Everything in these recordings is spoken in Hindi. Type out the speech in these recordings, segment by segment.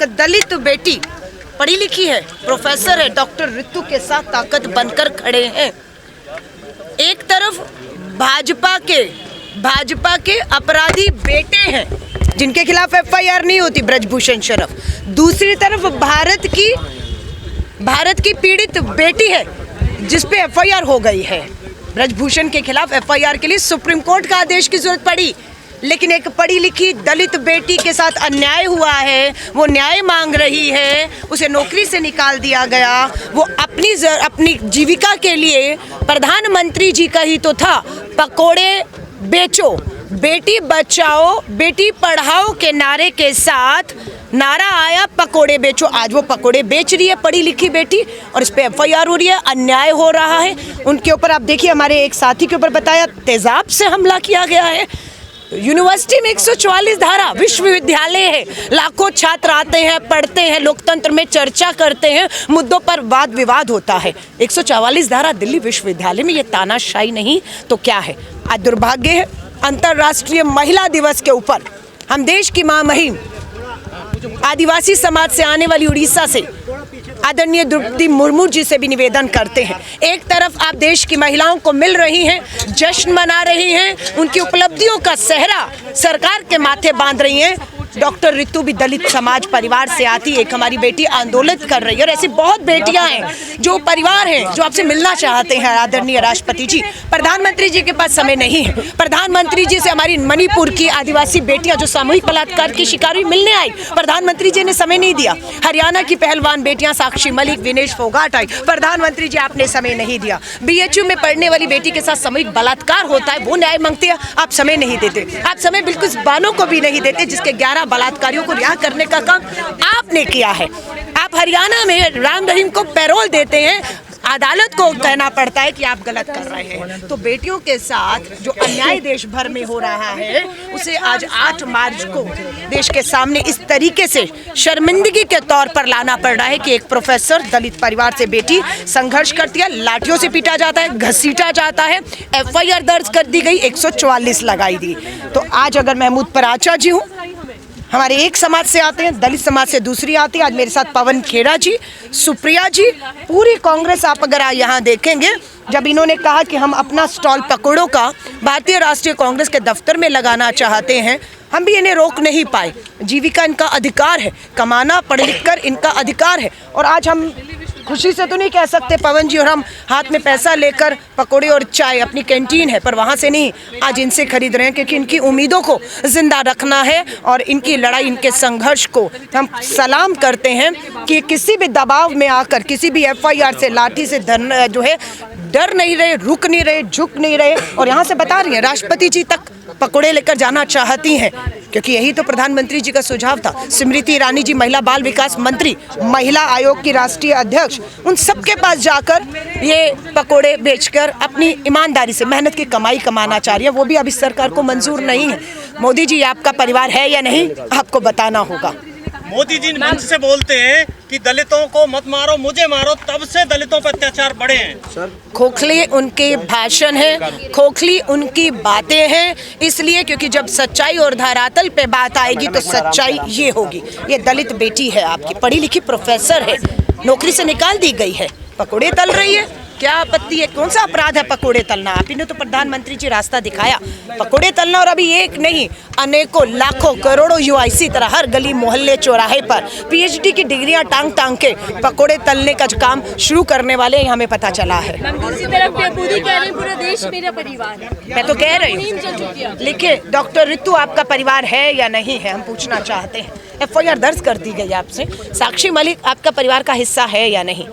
दलित बेटी पढ़ी लिखी है, प्रोफेसर है, डॉक्टर ऋतु के साथ ताकत बनकर खड़े हैं। एक तरफ भाजपा के अपराधी बेटे हैं जिनके खिलाफ एफआईआर नहीं होती, ब्रजभूषण शरफ। दूसरी तरफ भारत की पीड़ित बेटी है जिस पे एफआईआर हो गई है। ब्रजभूषण के खिलाफ एफआईआर के लिए सुप्रीम कोर्ट का आदेश की जरूरत पड़ी, लेकिन एक पढ़ी लिखी दलित बेटी के साथ अन्याय हुआ है, वो न्याय मांग रही है, उसे नौकरी से निकाल दिया गया। वो अपनी जीविका के लिए प्रधानमंत्री जी का ही तो था, पकोड़े बेचो, बेटी बचाओ बेटी पढ़ाओ के नारे के साथ नारा आया पकोड़े बेचो। आज वो पकोड़े बेच रही है पढ़ी लिखी बेटी और इस पे एफआईआर हो रही है, अन्याय हो रहा है उनके ऊपर। आप देखिए, हमारे एक साथी के ऊपर बताया तेजाब से हमला किया गया है। यूनिवर्सिटी में 144 धारा, विश्वविद्यालय है, लाखों छात्र आते हैं, पढ़ते हैं, लोकतंत्र में चर्चा करते हैं, मुद्दों पर वाद विवाद होता है। 144 धारा दिल्ली विश्वविद्यालय में, ये तानाशाही नहीं तो क्या है। आज दुर्भाग्य है, अंतर्राष्ट्रीय महिला दिवस के ऊपर हम देश की मां महिम आदिवासी समाज से आने वाली उड़ीसा से आदरणीय द्रौपदी मुर्मू जी से भी निवेदन करते हैं। एक तरफ आप देश की महिलाओं को मिल रही हैं, जश्न मना रही हैं, उनकी उपलब्धियों का सेहरा सरकार के माथे बांध रही हैं। डॉक्टर ऋतु भी दलित समाज परिवार से आती, एक हमारी बेटी आंदोलित कर रही है और ऐसी बहुत बेटियां हैं जो परिवार हैं जो आपसे मिलना चाहते हैं। आदरणीय राष्ट्रपति जी, प्रधानमंत्री जी के पास समय नहीं है। प्रधानमंत्री जी से हमारी मणिपुर की आदिवासी बेटियां जो सामूहिक बलात्कार की शिकार हुई मिलने आई, प्रधानमंत्री जी ने समय नहीं दिया। हरियाणा की पहलवान बेटियां साक्षी मलिक, विनेश फोगाट आई, प्रधानमंत्री जी आपने समय नहीं दिया। बीएचयू में पढ़ने वाली बेटी के साथ सामूहिक बलात्कार होता है, वो न्याय मांगती है, आप समय नहीं देते। आप समय बिल्कुल बानों को भी नहीं देते जिसके 11 बलात्कारियों को रिहा करने का काम आपने किया है। आप हरियाणा में राम रहीम को पैरोल देते हैं, अदालत को कहना पड़ता है कि आप गलत कर रहे हैं। तो बेटियों के साथ जो अन्याय देश भर में हो रहा है उसे आज 8 मार्च को देश के सामने इस तरीके से शर्मिंदगी के तौर पर लाना पड़ रहा है कि एक प्रोफेसर दलित परिवार से बेटी संघर्ष करती है, लाठियों से पीटा जाता है, घसीटा जाता है, एफआईआर दर्ज कर दी गई, 144 लगाई दी। तो आज अगर महमूद पराचा जी हूँ, हमारे एक समाज से आते हैं, दलित समाज से दूसरी आती है। आज मेरे साथ पवन खेड़ा जी, सुप्रिया जी, पूरी कांग्रेस। आप अगर यहाँ देखेंगे, जब इन्होंने कहा कि हम अपना स्टॉल पकोड़ों का भारतीय राष्ट्रीय कांग्रेस के दफ्तर में लगाना चाहते हैं, हम भी इन्हें रोक नहीं पाए। जीविका इनका अधिकार है, कमाना पढ़ लिख कर इनका अधिकार है। और आज हम खुशी से तो नहीं कह सकते पवन जी और हम हाथ में पैसा लेकर पकोड़े और चाय, अपनी कैंटीन है पर वहाँ से नहीं, आज इनसे खरीद रहे हैं क्योंकि इनकी उम्मीदों को जिंदा रखना है और इनकी लड़ाई, इनके संघर्ष को हम सलाम करते हैं कि किसी भी दबाव में आकर, किसी भी एफआईआर से, लाठी से जो है डर नहीं रहे, रुक नहीं रहे, झुक नहीं रहे। और यहाँ से बता रही है राष्ट्रपति जी तक पकोड़े लेकर जाना चाहती हैं क्योंकि यही तो प्रधानमंत्री जी का सुझाव था। स्मृति ईरानी जी, महिला बाल विकास मंत्री, महिला आयोग की राष्ट्रीय अध्यक्ष, उन सबके पास जाकर ये पकोड़े बेचकर अपनी ईमानदारी से मेहनत की कमाई कमाना चाह रही है। वो भी अब इस सरकार को मंजूर नहीं है। मोदी जी, आपका परिवार है या नहीं, आपको बताना होगा। मोदी जी मंच से बोलते हैं कि दलितों को मत मारो, मुझे मारो, तब से दलितों पर अत्याचार बढ़े हैं। खोखले उनके भाषण हैं, खोखली उनकी बातें हैं, इसलिए क्योंकि जब सच्चाई और धरातल पे बात आएगी तो सच्चाई ये होगी। ये दलित बेटी है आपकी, पढ़ी लिखी प्रोफेसर है, नौकरी से निकाल दी गई है, पकोड़े तल रही है, क्या आपत्ति है? कौन सा अपराध है पकोड़े तलना? आप इन्हें तो प्रधानमंत्री जी रास्ता दिखाया, पकोड़े तलना। और अभी एक नहीं, अनेकों, लाखों, करोड़ों युवा इसी तरह हर गली मोहल्ले चौराहे पर पीएचडी की डिग्रियां टांग टांग के पकोड़े तलने का काम शुरू करने वाले हैं, हमें पता चला है। दूसरी तरफ बेबूदी कह रहे हैं पूरा देश मेरा परिवार है। मैं तो कह रही हूँ, लिखिए डॉक्टर ऋतु आपका परिवार है या नहीं है, हम पूछना चाहते हैं। एफआईआर दर्ज कर दी गई आपसे। साक्षी मलिक आपका परिवार का हिस्सा है या नहीं?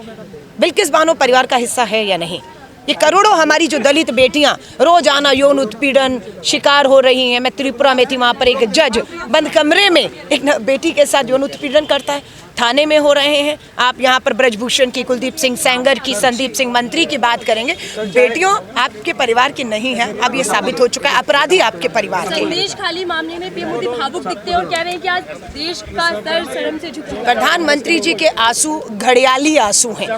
बिल्किस बानो परिवार का हिस्सा है या नहीं? ये करोड़ों हमारी जो दलित बेटियां रोजाना यौन उत्पीड़न शिकार हो रही हैं। मैं त्रिपुरा में थी, वहाँ पर एक जज बंद कमरे में एक बेटी के साथ यौन उत्पीड़न करता है, थाने में हो रहे हैं। आप यहाँ पर ब्रजभूषण की, कुलदीप सिंह सेंगर की, संदीप सिंह मंत्री की बात करेंगे। बेटियों आपके परिवार की नहीं है, अब ये साबित हो चुका है, अपराधी आपके परिवार के। संदेश खाली मामले में पीएम मोदी भावुक दिखते हैं और कह रहे हैं कि आज देश का सर शर्म से झुक चुका है। प्रधानमंत्री जी के आंसू घड़ियाली आंसू हैं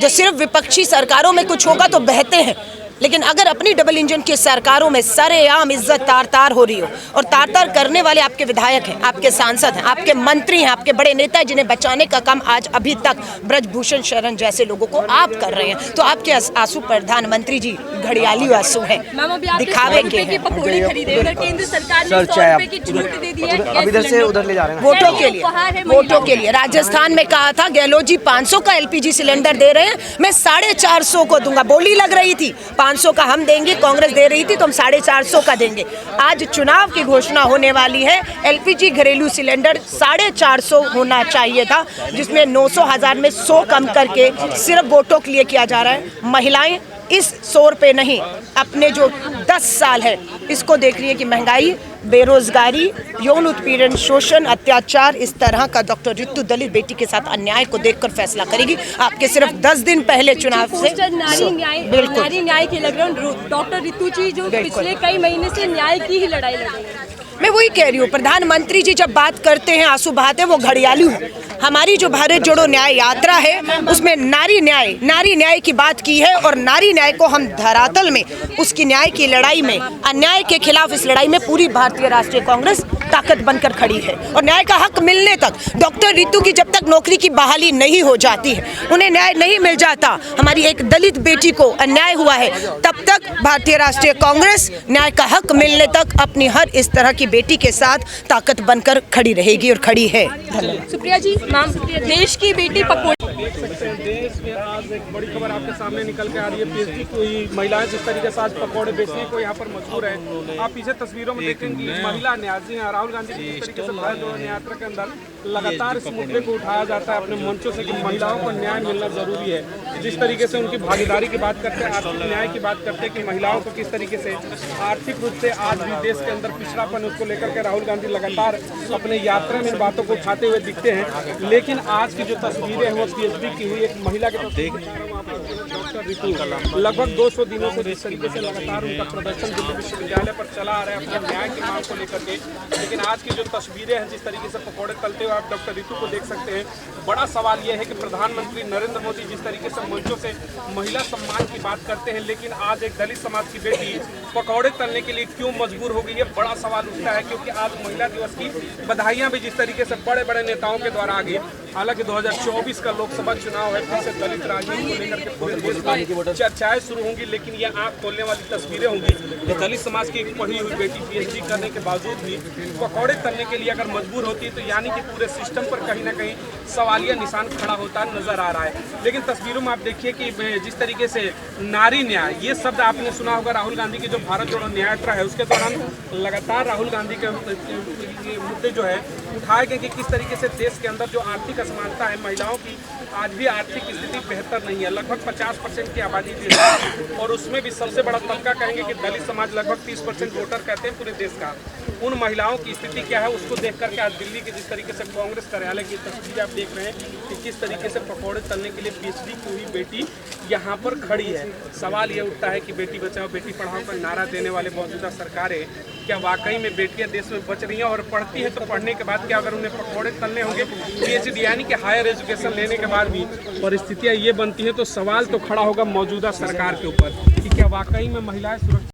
जो सिर्फ विपक्षी सरकारों में कुछ होगा तो बहते हैं। लेकिन अगर अपनी डबल इंजन की सरकारों में सरेआम इज्जत तार तार हो रही हो और तार तार करने वाले आपके विधायक हैं, आपके सांसद हैं, आपके मंत्री हैं, आपके बड़े नेता हैं, जिन्हें बचाने का काम आज अभी तक ब्रजभूषण शरण जैसे लोगों को आप कर रहे हैं, तो आपके आंसू प्रधानमंत्री जी घड़ियाली आंसू हैं, दिखावे के हैं। पकौड़े खरीदे उधर केंद्र सरकार ने 100 रुपए की छूट दे दी है। अब इधर से उधर ले जा रहे हैं वोटों के लिए, वोटों के लिए। राजस्थान में कहा था गहलोत जी 500 का एलपीजी सिलेंडर दे रहे हैं, मैं 450 को दूंगा। बोली लग रही थी 500 का हम देंगे, कांग्रेस दे रही थी तो हम 450 का देंगे। आज चुनाव की घोषणा होने वाली है, एलपीजी घरेलू सिलेंडर 450 होना चाहिए था, जिसमें 900,000 में 100 कम करके सिर्फ वोटों के लिए किया जा रहा है। महिलाएं इस 100 रुपये नहीं, अपने जो 10 साल है इसको देख रही है कि महंगाई, बेरोजगारी, यौन उत्पीड़न, शोषण, अत्याचार, इस तरह का डॉक्टर रितु दलित बेटी के साथ अन्याय को देखकर फैसला करेगी। आपके सिर्फ 10 दिन पहले चुनाव से नारी न्याय के लग रहे हैं डॉक्टर रितु जी, जो पिछले कई महीने से न्याय की ही लड़ाई लड़ रही है। मैं वही कह रही हूँ, प्रधानमंत्री जी जब बात करते हैं आंसू बहाते हैं, वो घड़ियालू है। हमारी जो भारत जोड़ो न्याय यात्रा है उसमें नारी न्याय की बात की है, और नारी न्याय को हम धरातल में उसकी न्याय की लड़ाई में, अन्याय के खिलाफ इस लड़ाई में पूरी भारतीय राष्ट्रीय कांग्रेस ताकत बनकर खड़ी है। और न्याय का हक मिलने तक, डॉक्टर रितु की जब तक नौकरी की बहाली नहीं हो जाती है, उन्हें न्याय नहीं मिल जाता, हमारी एक दलित बेटी को अन्याय हुआ है, तब तक भारतीय राष्ट्रीय कांग्रेस न्याय का हक मिलने तक अपनी हर इस तरह की बेटी के साथ ताकत बनकर खड़ी रहेगी और खड़ी है। सुप्रिया जी, नाम देश की बेटी पकौड़े। देख सकते हैं देश में आज एक बड़ी खबर आपके सामने निकल के आ रही है। पीएचडी कोई महिलाएं जिस तरीके से आज पकौड़े बेचने को यहाँ पर मजबूर है। आप पीछे तस्वीरों में देखेंगे महिला न्यासी हैं। राहुल गांधी की जिस तरीके से भारत जोड़ो न्याय यात्रा के अंदर लगातार इस मुद्दे को उठाया जाता है अपने मंचों से कि महिलाओं को न्याय मिलना जरूरी है। जिस तरीके से उनकी भागीदारी की बात करते हैं, आर्थिक न्याय की बात करते हैं कि महिलाओं को किस तरीके से आर्थिक रूप से आज भी देश के अंदर पिछड़ापन, उसको लेकर के राहुल गांधी लगातार अपने यात्रा में इन बातों को उठाते हुए दिखते हैं। लेकिन आज की जो तस्वीरें हैं वो पीएचडी की हुई एक महिला के डॉक्टर रितु लगभग 200 दिनों से जिस तरीके से लगातार उनका प्रदर्शन दिल्ली विश्वविद्यालय पर चला आ रहा है अपने न्याय की मांग को लेकर के। लेकिन आज की जो तस्वीरें हैं जिस तरीके से पकौड़े तलते हुए आप डॉक्टर रितु को देख सकते हैं, बड़ा सवाल यह है कि प्रधानमंत्री नरेंद्र मोदी जिस तरीके से मंचों से महिला सम्मान की बात करते हैं, लेकिन आज एक दलित समाज की बेटी पकौड़े तलने के लिए क्यों मजबूर हो गई है, बड़ा सवाल उठता है। क्योंकि आज महिला दिवस की बधाइयां भी जिस तरीके से बड़े बड़े नेताओं के द्वारा आ गई। हालांकि 2024 का लोकसभा चुनाव है, फिर से दलित राजनीति को लेकर के पूरे देश में चर्चाएं शुरू होंगी। लेकिन ये आंख खोलने वाली तस्वीरें होंगी कि दलित समाज की एक पढ़ी हुई बेटी पीएचडी करने के बावजूद भी पकौड़े तलने के लिए अगर मजबूर होती है, तो यानी कि पूरे सिस्टम पर कहीं ना कहीं सवालिया निशान खड़ा होता नजर आ रहा है। लेकिन तस्वीरों में आप देखिए कि जिस तरीके से नारी न्याय, ये शब्द आपने सुना होगा राहुल गांधी की जो भारत जोड़ो न्याय यात्रा है उसके दौरान लगातार राहुल गांधी के मुद्दे जो है उठाए गए कि किस तरीके से देश के अंदर जो आर्थिक असमानता है, महिलाओं की आज भी आर्थिक स्थिति बेहतर नहीं है। लगभग 50% की आबादी देश है और उसमें भी सबसे बड़ा तबका कहेंगे कि दलित समाज लगभग 30% वोटर कहते हैं पूरे देश का। उन महिलाओं की स्थिति क्या है उसको देख करके आज दिल्ली के जिस तरीके से कांग्रेस कार्यालय की तस्वीर आप देख रहे हैं कि किस तरीके से पकौड़े तलने के लिए पीएचडी की हुई बेटी यहाँ पर खड़ी है। सवाल ये उठता है कि बेटी बचाओ बेटी पढ़ाओ का नारा देने वाले मौजूदा सरकारें क्या वाकई में बेटियां देश में बच रही हैं, और पढ़ती हैं तो पढ़ने के बाद क्या अगर उन्हें पकौड़े तलने होंगे पीएचडी यानी कि हायर एजुकेशन लेने के बाद भी परिस्थितियां ये बनती हैं, तो सवाल तो खड़ा होगा मौजूदा सरकार के ऊपर कि क्या वाकई में महिलाएं सुरक्षित